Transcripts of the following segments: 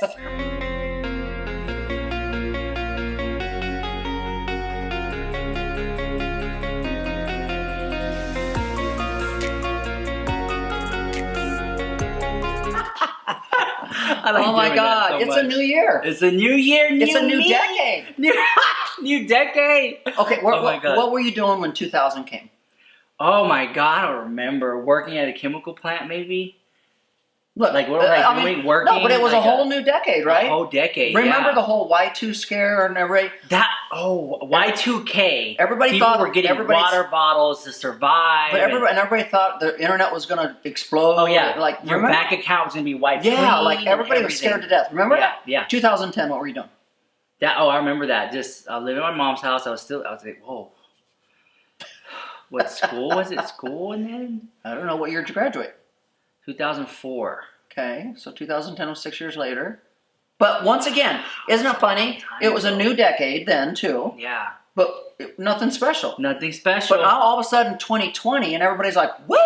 Oh my God, so it's a new year. It's a new year, it's a new decade. New decade. Okay, what were you doing when 2000 came? Oh my God, I don't remember. Working at a chemical plant, maybe? Look, like, what were I doing? Working? No, but it was like a whole new decade, right? A whole decade, Remember the whole Y2 scare and everything? Y2K. Everybody People thought were getting water bottles to survive. But everybody thought the internet was going to explode. Oh, yeah. Like, your bank account was going to be wiped clean. Yeah, like everybody was scared to death. Remember? Yeah. 2010, what were you doing? I remember that. Just living at my mom's house. I was like, whoa. What school was it? School and then? I don't know. What year did you graduate? 2004. Okay, so 2010 was 6 years later. But once again, isn't it funny? It was a new decade then, too. Yeah. But nothing special. Nothing special. But now all of a sudden, 2020, and everybody's like, woo!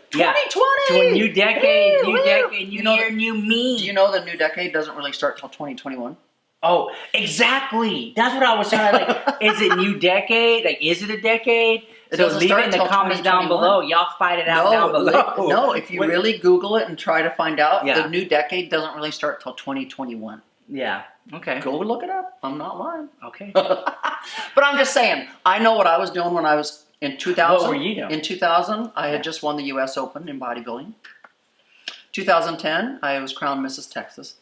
2020! To a new decade, woo, new decade, new year, the, new me. Do you know the new decade doesn't really start till 2021? Oh, exactly. That's what I was trying to, like, is it new decade? Like, is it a decade? So leave it in the comments down below. Y'all fight it out down below. No, if you really Google it and try to find out, the new decade doesn't really start till 2021. Yeah. Okay. Go look it up. I'm not lying. Okay. But I'm just saying, I know what I was doing when I was in 2000. What were you doing? In 2000, I had just won the U.S. Open in bodybuilding. 2010, I was crowned Mrs. Texas.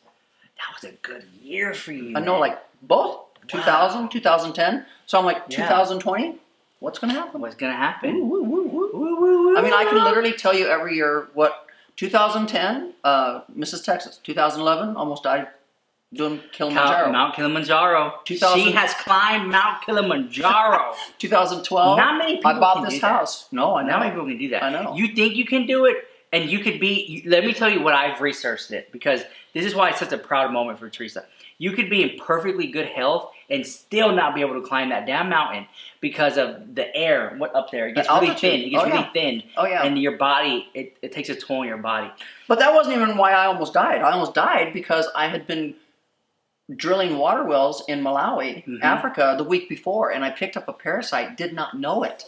That was a good year for you. I know, like both 2000, 2010. So I'm like, 2020. What's going to happen? What's going to happen? Woo, woo, woo, woo, woo. I mean, I can literally tell you every year what 2010, Mrs. Texas. 2011, almost died doing Kilimanjaro. Mount Kilimanjaro. She has climbed Mount Kilimanjaro. 2012, not many people I bought can this do house. That. No, I know. Not many people can do that. I know. You think you can do it, and you could be, let me tell you what I've researched it, because this is why it's such a proud moment for Theresa. You could be in perfectly good health and still not be able to climb that damn mountain because of the air up there. It gets really thin. It gets really thin. Oh, yeah. And your body, it takes a toll on your body. But that wasn't even why I almost died. I almost died because I had been drilling water wells in Malawi, Africa, the week before, and I picked up a parasite, did not know it.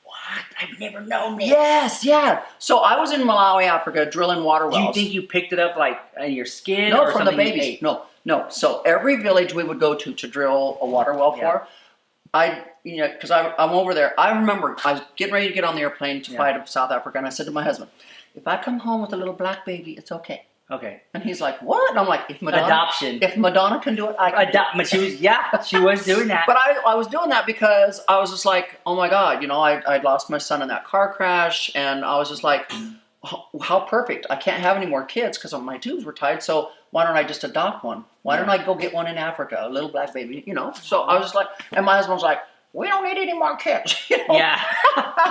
What? I've never known this. Yes, yeah. So I was in Malawi, Africa, drilling water wells. Do you think you picked it up like in your skin? No, or from the babies. No. So every village we would go to drill a water well for, because I'm over there. I remember I was getting ready to get on the airplane to fly to South Africa, and I said to my husband, if I come home with a little black baby, it's okay. Okay. And he's like, what? And I'm like, if Madonna can do it, I can do it. But she was doing that. But I was doing that because I was just like, oh my God, I'd lost my son in that car crash, and I was just like, how perfect. I can't have any more kids because my tubes were tied, so why don't I just adopt one? Why don't I go get one in Africa, a little black baby, So I was just like, and my husband was like, we don't need any more kids. Yeah.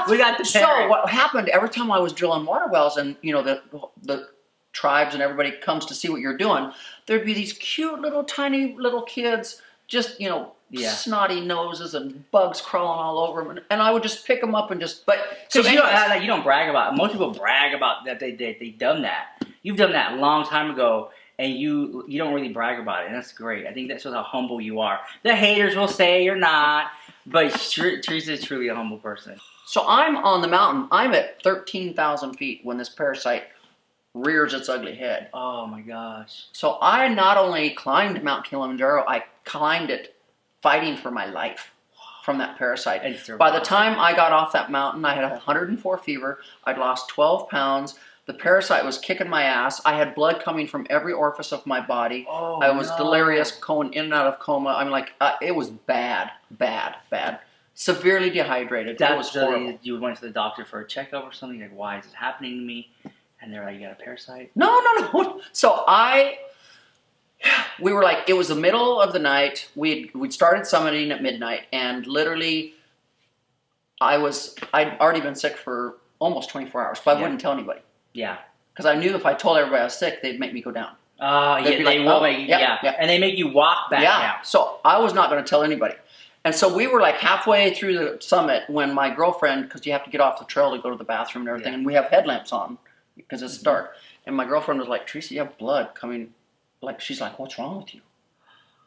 We got the So what happened, every time I was drilling water wells and, the tribes and everybody comes to see what you're doing, there'd be these cute little tiny little kids, just, snotty noses and bugs crawling all over them. And I would just pick them up and just, So you don't brag about it. Most people brag about that they've done that. You've done that a long time ago, and you don't really brag about it, and that's great. I think that shows how humble you are. The haters will say you're not, but Theresa is truly a humble person. So I'm on the mountain. I'm at 13,000 feet when this parasite rears its ugly head. Oh my gosh. So I not only climbed Mount Kilimanjaro, I climbed it fighting for my life from that parasite. By the time I got off that mountain, I had 104 fever. I'd lost 12 pounds. The parasite was kicking my ass. I had blood coming from every orifice of my body. Oh, I was delirious, going in and out of coma. I'm like, it was bad. Severely dehydrated. That was horrible. You went to the doctor for a checkup or something? Like, why is it happening to me? And they're like, you got a parasite? No. So we were like, it was the middle of the night. We'd started summiting at midnight, and literally, I'd already been sick for almost 24 hours, but I wouldn't tell anybody. Yeah. Because I knew if I told everybody I was sick, they'd make me go down. They will make you, and they make you walk back down. So I was not going to tell anybody. And so we were like halfway through the summit when my girlfriend, because you have to get off the trail to go to the bathroom and everything, and we have headlamps on because it's dark. And my girlfriend was like, Theresa, you have blood coming like, she's like, what's wrong with you?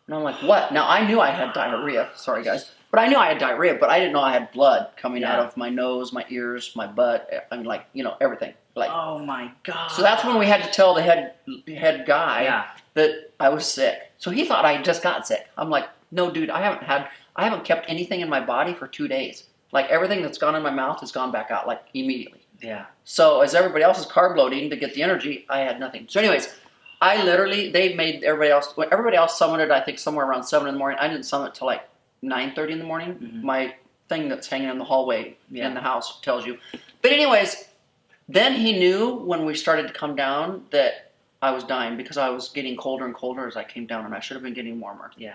And I'm like, what? Now, I knew I had diarrhea. Sorry, guys. But I knew I had diarrhea, but I didn't know I had blood coming out of my nose, my ears, my butt. I mean, like, you know, everything. Like, oh my God. So that's when we had to tell the head guy that I was sick. So he thought I just got sick. I'm like, no, dude, I haven't kept anything in my body for 2 days. Like, everything that's gone in my mouth has gone back out, like, immediately. Yeah. So as everybody else is carb loading to get the energy, I had nothing. So anyways, they made everybody else summited, I think, somewhere around 7 in the morning. I didn't summit till like 9:30 in the morning. Mm-hmm. My thing that's hanging in the hallway in the house tells you. But anyways, then he knew when we started to come down that I was dying because I was getting colder and colder as I came down, and I should have been getting warmer. Yeah.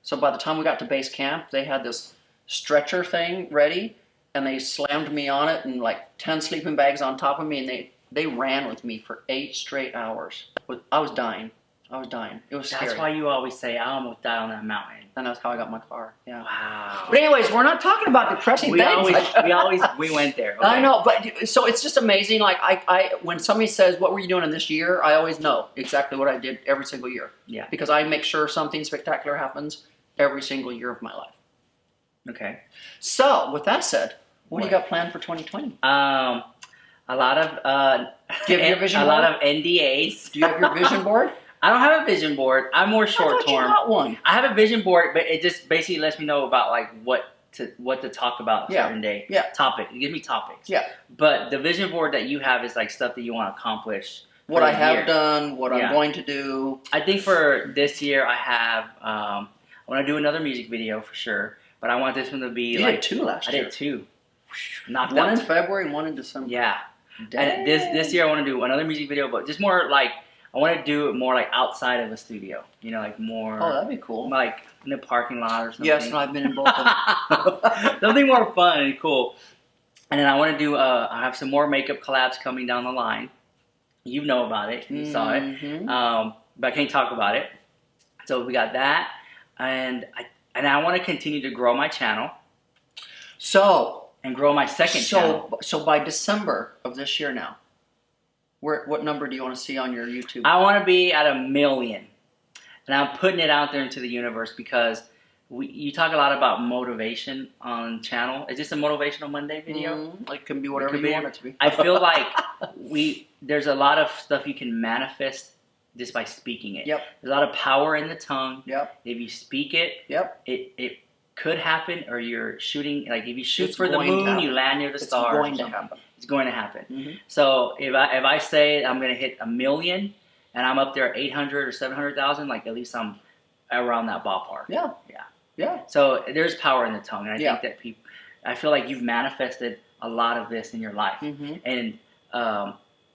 So by the time we got to base camp, they had this stretcher thing ready, and they slammed me on it and like 10 sleeping bags on top of me, and they ran with me for 8 straight hours. I was dying. It was scary. That's why you always say, I almost died on that mountain. And that's how I got my car. Yeah. Wow. But anyways, we're not talking about depressing things. We went there. Okay. I know, but so it's just amazing. Like I when somebody says, what were you doing in this year? I always know exactly what I did every single year. Yeah. Because I make sure something spectacular happens every single year of my life. Okay. So with that said, what do you got planned for 2020? A lot of Do you have your vision board? A lot of NDAs. Do you have your vision board? I don't have a vision board. I'm more short I thought you term. got one. I have a vision board, but it just basically lets me know about like what to talk about a certain day. Yeah. Topic. It gives me topics. Yeah. But the vision board that you have is like stuff that you want to accomplish. What I have done, what I'm going to do. I think for this year I have I want to do another music video for sure. But I want this one to be You like did 2 last year. I did 2. Knocked One out. in February and one in December. Yeah. Dang. And this year I want to do another music video, but just more like I want to do it more like outside of a studio. You know, like more. Oh, that'd be cool. Like in the parking lot or something. Yes, and I've been in both of them. Something more fun and cool. And then I want to do. I have some more makeup collabs coming down the line. You know about it. You saw it. But I can't talk about it. So we got that, and I want to continue to grow my channel. And grow my second channel. So by December of this year now, what number do you want to see on your YouTube? I want to be at 1 million. And I'm putting it out there into the universe because you talk a lot about motivation on channel. Is this a Motivational Monday video? It can be whatever you want it to be. I feel like there's a lot of stuff you can manifest just by speaking it. Yep. There's a lot of power in the tongue. Yep. If you speak it, it could happen, or you're shooting, like if you shoot for the moon, you land near the stars. It's going to happen. It's going to happen. So if I say I'm going to hit 1 million and I'm up there at 800 or 700,000, like at least I'm around that ballpark. Yeah. So there's power in the tongue, and I think that I feel like you've manifested a lot of this in your life. And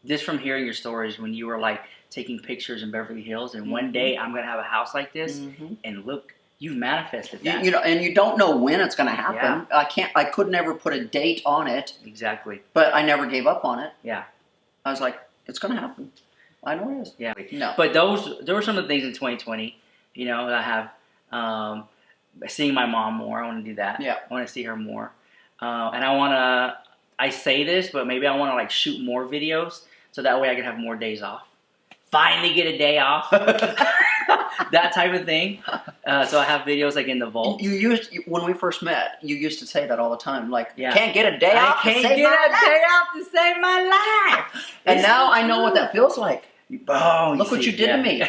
just from hearing your stories when you were like taking pictures in Beverly Hills, and one day I'm going to have a house like this, and look. You've manifested that. You know, and you don't know when it's going to happen. I could never put a date on it. Exactly. But I never gave up on it. Yeah. I was like, it's going to happen. I know it is. Yeah. No. But there were some of the things in 2020, you know, that I have seeing my mom more. I want to do that. Yeah. I want to see her more. And I say this, but maybe I want to like shoot more videos so that way I can have more days off. Finally get a day off. That type of thing. So I have videos like in the vault. When we first met, you used to say that all the time. Like, can't get a day I off can't get a day off to save my life. And now I know what that feels like. Oh, look what you did to me.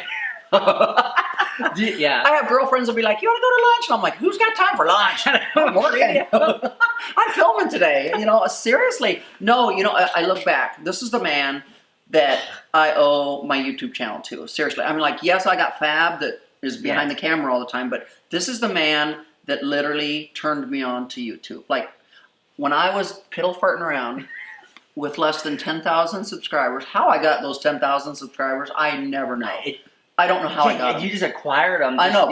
Yeah. I have girlfriends that'll be like, you want to go to lunch? And I'm like, who's got time for lunch? I'm working. I'm filming today. You know, seriously. No, you know, I look back. This is the man that I owe my YouTube channel to. Seriously. I mean, like, yes, I got Fab that is behind the camera all the time, but this is the man that literally turned me on to YouTube. Like, when I was piddle farting around with less than 10,000 subscribers, how I got those 10,000 subscribers, I never know. I don't know how I got them. You just acquired them. I know,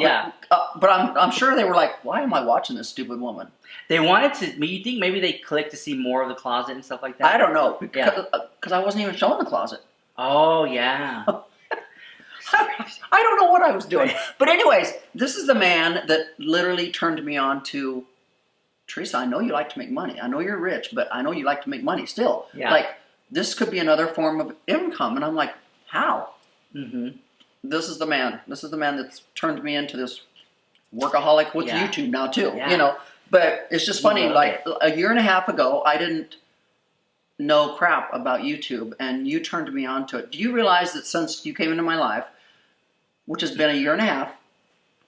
but I'm sure they were like, why am I watching this stupid woman? They wanted to. You think maybe they clicked to see more of the closet and stuff like that? I don't know, because I wasn't even showing the closet. Oh, yeah. I don't know what I was doing. But anyways, this is the man that literally turned me on to, Theresa, I know you like to make money. I know you're rich, but I know you like to make money still. Yeah. Like, this could be another form of income. And I'm like, how? this is the man. This is the man that's turned me into this workaholic with YouTube now too. Yeah. You know, but it's just funny. Like a year and a half ago, I didn't know crap about YouTube, and you turned me on to it. Do you realize that since you came into my life, which has been a year and a half,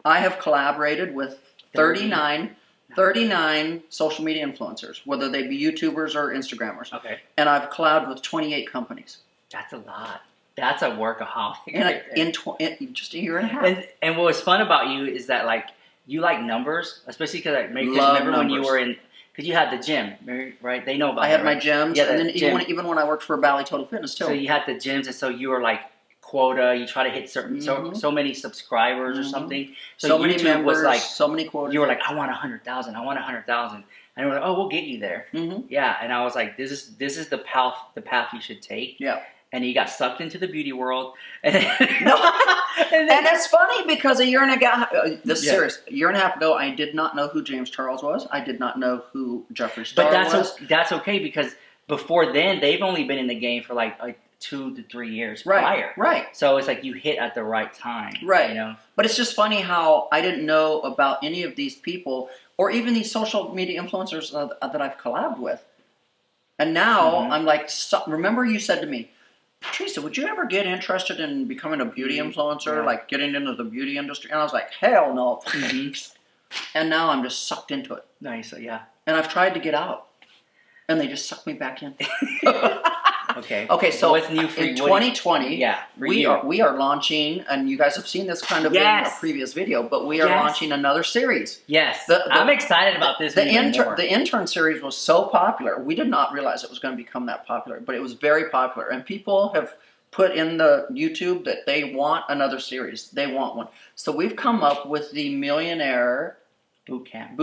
I have collaborated with 39 social media influencers, whether they be YouTubers or Instagrammers. Okay. And I've collabed with 28 companies. That's a lot. That's a workaholic. And in just a year and a half. And what was fun about you is that, like, you like numbers, especially because remember when you were in, because you had the gym, right? They know about it. I had right? my gyms, Yeah, and then even when I worked for Bally Total Fitness too. So you had the gyms, and so you were like quota. You try to hit certain so many subscribers or something. So YouTube many members, was like so many quotas. You were like, I want 100,000. I want 100,000. And we're like, oh, we'll get you there. Yeah. And I was like, this is the path you should take. Yeah. And you got sucked into the beauty world. And then, and it's funny because a year and a half ago, I did not know who James Charles was. I did not know who Jeffree Star was. But that's okay, because before then, they've only been in the game for like 2 to 3 years prior. Right. So it's like you hit at the right time. Right. You know? But it's just funny how I didn't know about any of these people or even these social media influencers that I've collabed with. And now I'm like, remember you said to me, Theresa, would you ever get interested in becoming a beauty influencer, like getting into the beauty industry? And I was like, hell no. And now I'm just sucked into it. Nice, yeah. And I've tried to get out, and they just suck me back in. Okay, so what's new for in 2020, we are launching, and you guys have seen this kind of in a previous video, but we are launching another series. Yes, I'm excited about this. The intern series was so popular. We did not realize it was going to become that popular, but it was very popular, and people have put in the YouTube that they want another series. They want one. So we've come up with the Millionaire Bootcamp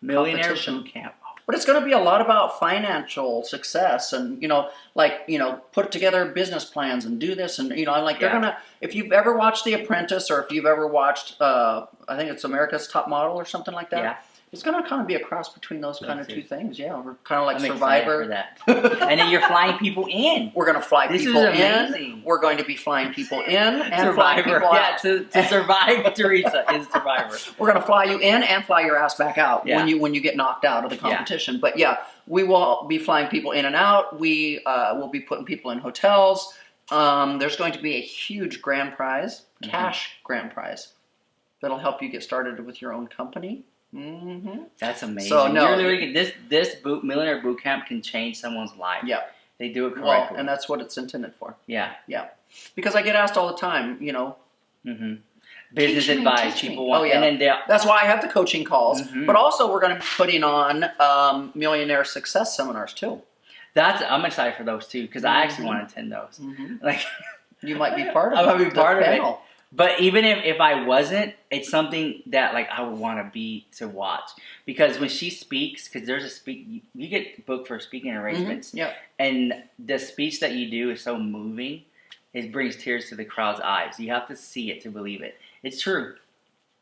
Millionaire competition. Bootcamp. But it's going to be a lot about financial success and, put together business plans and do this. And, I'm like, they're going to, if you've ever watched The Apprentice or if you've ever watched, I think it's America's Top Model or something like that. It's going to kind of be a cross between those kind of two things. Yeah, we're kind of like I'm Survivor. For that. And then you're flying people in. We're going to fly people amazing. in. We're going to be flying people in and flying people out. To survive, Theresa is Survivor. We're going to fly you in and fly your ass back out when you get knocked out of the competition. But we will be flying people in and out. We will be putting people in hotels. There's going to be a huge grand prize, cash grand prize, that'll help you get started with your own company. That's amazing. So no, this Millionaire Bootcamp can change someone's life. Yeah, they do it correctly. Well, and that's what it's intended for. Yeah. Because I get asked all the time, business advice. People want, and then that's why I have the coaching calls. But also, we're going to be putting on millionaire success seminars too. I'm excited for those too because I actually want to attend those. Like, you might be part of. I might be part of it. Panel. But even if I wasn't, it's something that like I would want to watch because when she speaks, because there's you get booked for speaking engagements, and the speech that you do is so moving, it brings tears to the crowd's eyes. You have to see it to believe it. It's true.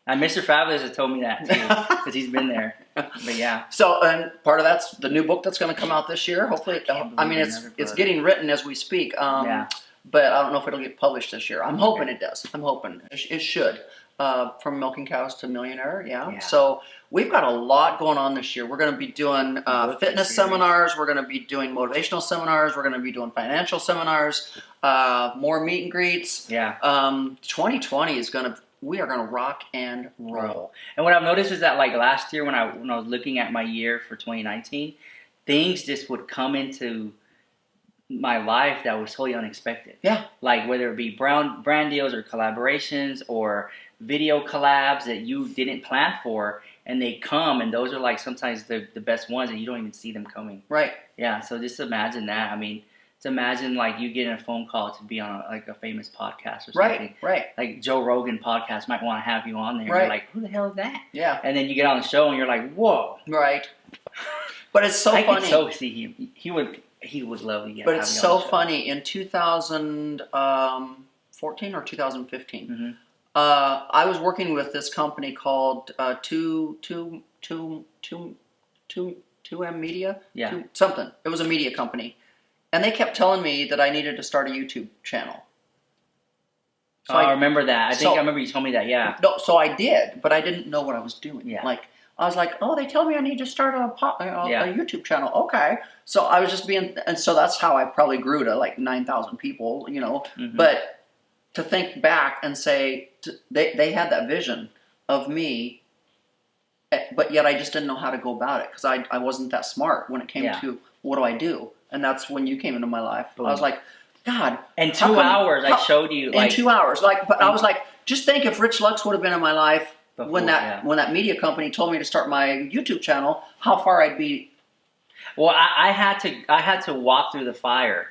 And Mr. Fabulous has told me that too because he's been there. But yeah. So and part of that's the new book that's going to come out this year. Hopefully, it's getting written as we speak. But I don't know if it'll get published this year. I'm hoping it does. I'm hoping it should. From milking cows to millionaire, So we've got a lot going on this year. We're going to be doing fitness seminars. We're going to be doing motivational seminars. We're going to be doing financial seminars. More meet and greets. 2020 is we are going to rock and roll. And what I've noticed is that like last year when I was looking at my year for 2019, things just would come into my life that was totally unexpected. Yeah. Like whether it be brand deals or collaborations or video collabs that you didn't plan for and they come and those are like sometimes the best ones and you don't even see them coming. Right. Yeah. So just imagine that. I mean, imagine like you getting a phone call to be on like a famous podcast or something. Right. Like Joe Rogan podcast might want to have you on there. Right. You're like, who the hell is that? Yeah. And then you get on the show and you're like, whoa. Right. But it's so funny. I could so see him. He would love to get. But it's so funny. In 2014 or 2015, I was working with this company called 2M Media. Yeah. Something. It was a media company, and they kept telling me that I needed to start a YouTube channel. So I remember that. I remember you told me that. Yeah. No, so I did, but I didn't know what I was doing. Yeah. Like I was like, oh, they tell me I need to start a YouTube channel. Okay, so I was just being, and so that's how I probably grew to like 9,000 people. But to think back and say they had that vision of me, but yet I just didn't know how to go about it because I wasn't that smart when it came to what do I do, and that's when you came into my life. Boom. I was like, God, in 2 hours I showed you in 2 hours, but I was like, just think if Rich Lux would have been in my life. Before, when that media company told me to start my YouTube channel, how far I'd be. Well, I had to walk through the fire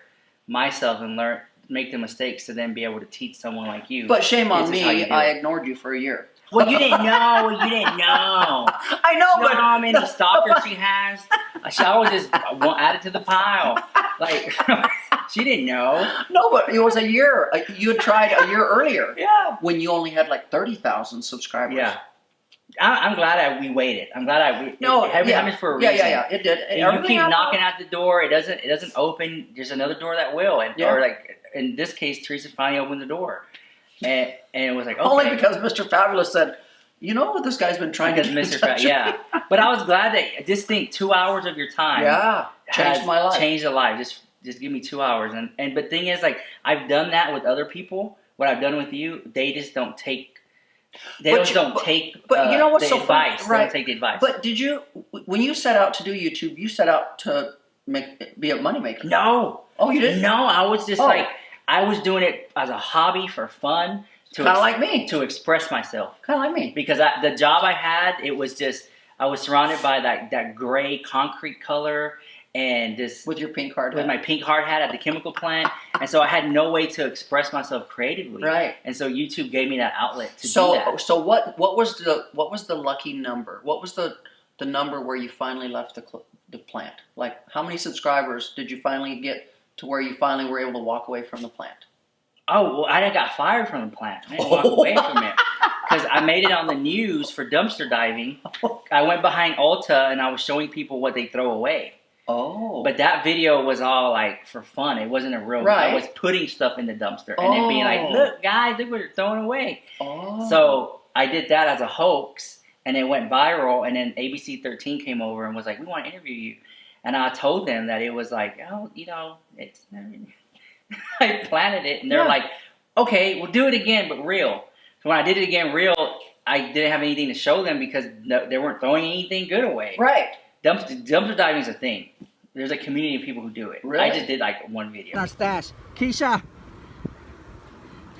myself and make the mistakes to then be able to teach someone like you. But shame on me, I ignored you for a year. Well, you didn't know. You didn't know. I know, but how many stalkers she has. I was just added to the pile. Like she didn't know. No, but it was a year. You had tried a year earlier. Yeah. When you only had like 30,000 subscribers. Yeah. I'm glad we waited. I'm glad it happened for a reason. Yeah. It did. You keep knocking at the door. It doesn't open. There's another door that will. Or like in this case, Theresa finally opened the door. And it was like, okay. Only because Mr. Fabulous said, you know what this guy's been trying to do. Mr. But I was glad that this thing, 2 hours of your time, changed my life. Changed a life. Just give me 2 hours. But thing is, like, I've done that with other people. What I've done with you, they just don't take. But you know what's so advice. Funny, right? They don't take the advice. But when you set out to do YouTube, you set out to be a moneymaker? No. Oh, you didn't? No, I was just like. I was doing it as a hobby for fun. Kind of like me. To express myself. Kind of like me. Because the job I had, it was just, I was surrounded by that gray concrete color and this. With your pink hard hat. With my pink hard hat at the chemical plant. And so I had no way to express myself creatively. Right. And so YouTube gave me that outlet to do that. So what was the lucky number? What was the number where you finally left the plant? Like, how many subscribers did you finally get to where you finally were able to walk away from the plant? Oh, well, I got fired from the plant. I didn't walk away from it. Because I made it on the news for dumpster diving. I went behind Ulta and I was showing people what they throw away. Oh. But that video was all like for fun. It wasn't a real right. I was putting stuff in the dumpster and then being like, look, guys, look what you're throwing away. Oh. So I did that as a hoax and it went viral. And then ABC 13 came over and was like, we want to interview you. And I told them that it was like, oh, it's I planted it. And they're like, okay, we'll do it again, but real. So when I did it again real, I didn't have anything to show them because they weren't throwing anything good away. Right. Dumpster diving is a thing. There's a community of people who do it. Really? I just did like one video. Our stash. Keisha,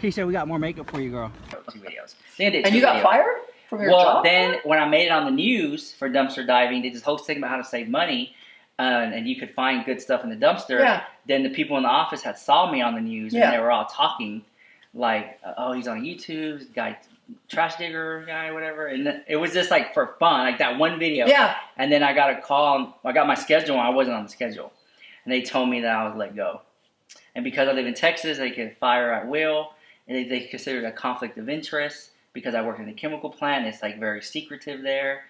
we got more makeup for you, girl. 2 videos. And you got fired from your job? Well, then when I made it on the news for dumpster diving, they did this whole thing about how to save money. And you could find good stuff in the dumpster. Yeah. Then the people in the office had saw me on the news, and they were all talking, like, "Oh, he's on YouTube, this guy, trash digger guy, whatever." And it was just like for fun, like that one video. Yeah. And then I got a call. I got my schedule, and I wasn't on the schedule, and they told me that I was let go. And because I live in Texas, they could fire at will, and they considered a conflict of interest because I work in the chemical plant. It's like very secretive there.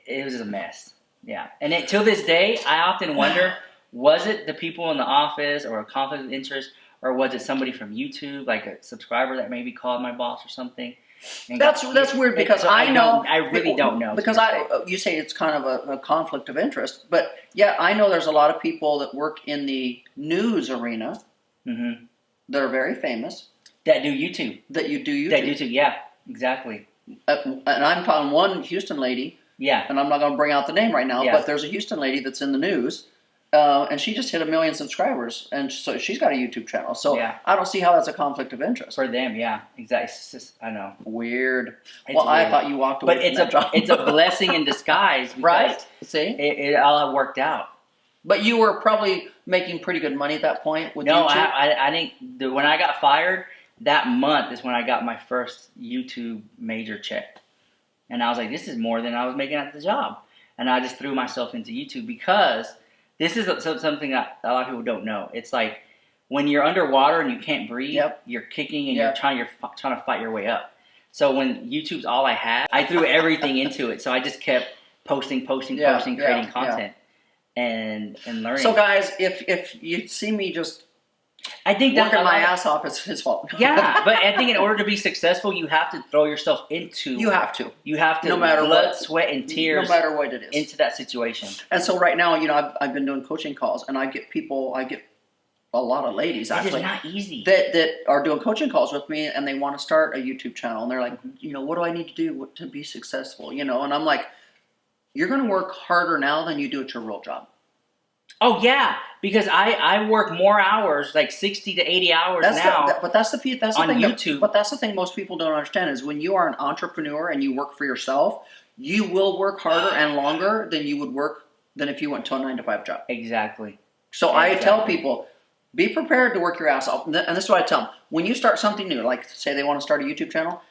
It was just a mess. Yeah, and till this day, I often wonder, was it the people in the office or a conflict of interest, or was it somebody from YouTube, like a subscriber that maybe called my boss or something? That's weird because I really don't know. Because you say it's kind of a conflict of interest, but yeah, I know there's a lot of people that work in the news arena that are very famous. That do YouTube. That you do YouTube. That do YouTube, yeah, exactly. And I'm talking one Houston lady. Yeah. And I'm not going to bring out the name right now, but there's a Houston lady that's in the news, and she just hit 1 million subscribers, and so she's got a YouTube channel. So I don't see how that's a conflict of interest. For them, yeah, exactly. It's just, I know. Weird. Well, I thought you walked away from that job. It's a blessing in disguise. Right? See? It all worked out. But you were probably making pretty good money at that point with YouTube? No, I think when I got fired, that month is when I got my first YouTube major check. And I was like, this is more than I was making at the job. And I just threw myself into YouTube because this is something that a lot of people don't know. It's like when you're underwater and you can't breathe, you're kicking and you're trying to fight your way up. So when YouTube's all I had, I threw everything into it. So I just kept posting, creating content and learning. So guys, if you see me just I think that working my ass off is his fault. Yeah, but I think in order to be successful, you have to throw yourself into. You have to. You have to. No matter blood, what, sweat, and tears. No matter what it is. Into that situation. And so right now, I've been doing coaching calls, and I get a lot of ladies actually. It's not easy. That are doing coaching calls with me, and they want to start a YouTube channel, and they're like, what do I need to do to be successful? And I'm like, you're going to work harder now than you do at your real job. Oh yeah, because I work more hours, like 60 to 80 hours now. But that's the thing on YouTube. But that's the thing most people don't understand is when you are an entrepreneur and you work for yourself, you will work harder and longer than you would work than if you went to a 9-to-5 job. Exactly. So I tell people, be prepared to work your ass off. And this is what I tell them. When you start something new, like say they want to start a YouTube channel,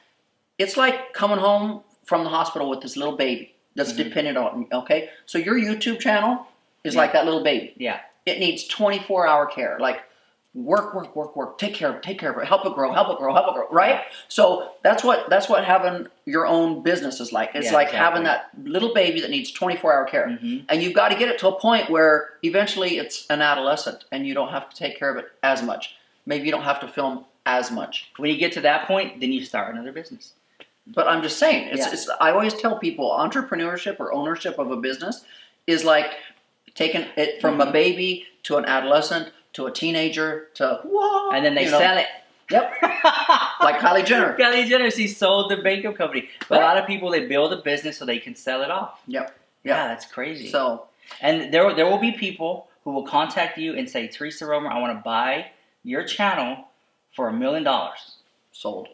it's like coming home from the hospital with this little baby that's dependent on you, okay? So your YouTube channel is like that little baby. Yeah. It needs 24-hour care. Like work. Take care of it. Help it grow, right? Yeah. So that's what having your own business is like. It's having that little baby that needs 24-hour care. And you've got to get it to a point where eventually it's an adolescent and you don't have to take care of it as much. Maybe you don't have to film as much. When you get to that point, then you start another business. But I'm just saying, I always tell people entrepreneurship or ownership of a business is like taking it from a baby to an adolescent to a teenager to whoa, and then they sell it. Yep. Like Kylie Jenner. Kylie Jenner, she sold the makeup company. But a lot of people, they build a business so they can sell it off. Yep. Yeah, that's crazy. So, and there will be people who will contact you and say, Theresa Roemer, I want to buy your channel for $1 million. Sold.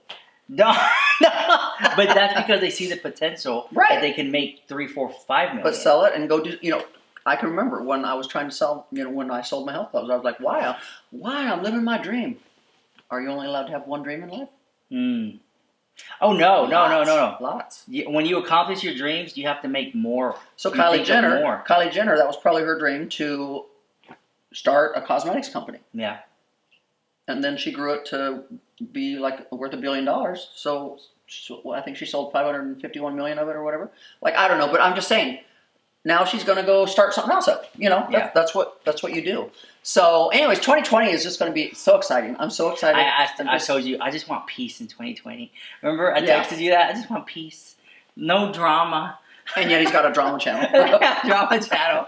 No, but that's because they see the potential that they can make 3, 4, 5 million. But sell it and go do. I can remember when I was trying to sell. When I sold my health clubs, I was like, "Why? I'm living my dream." Are you only allowed to have one dream in life? Oh no. Lots. When you accomplish your dreams, you have to make more. So Kylie Jenner, that was probably her dream to start a cosmetics company. Yeah. And then she grew it to be like worth $1 billion. So I think she sold 551 million of it or whatever. Like I don't know, but I'm just saying. Now she's going to go start something else up. That's what you do. So, anyways, 2020 is just going to be so exciting. I'm so excited. I told you I just want peace in 2020. Remember, I texted you that I just want peace, no drama. And yet he's got a drama channel. Drama channel.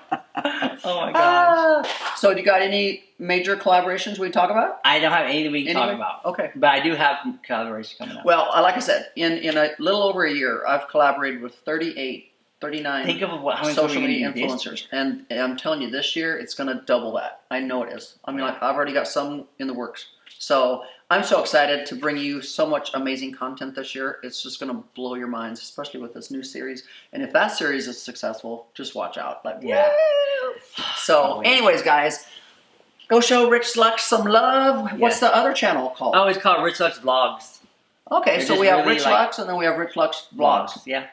Oh my gosh. So, do you got any major collaborations we talk about? I don't have anything we can talk about. Okay. But I do have collaborations coming up. Well, like I said, in a little over a year, I've collaborated with 39 Think of how many social media influencers. And I'm telling you, this year, it's going to double that. I know it is. I mean, I've already got some in the works. So I'm so excited to bring you so much amazing content this year. It's just going to blow your minds, especially with this new series. And if that series is successful, just watch out. Woo! So anyways, guys, go show Rich Lux some love. What's the other channel called? Oh, it's called RICHLUX Vlogs. Okay, so we have Rich Lux and then we have RICHLUX Vlogs. Yeah.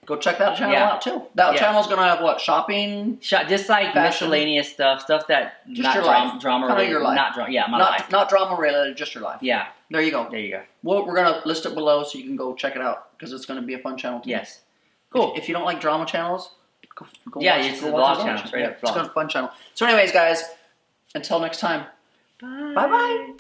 Go check that channel out too. That channel's gonna have what? Shopping, just like fashion, miscellaneous stuff that just not your life, drama related, your life. My life, not drama related, just your life. Yeah, there you go. There you go. Well, we're gonna list it below so you can go check it out because it's gonna be a fun channel too. Yes, cool. If you don't like drama channels, go it's the vlog channel. It's a fun channel. So, anyways, guys, until next time. Bye. Bye.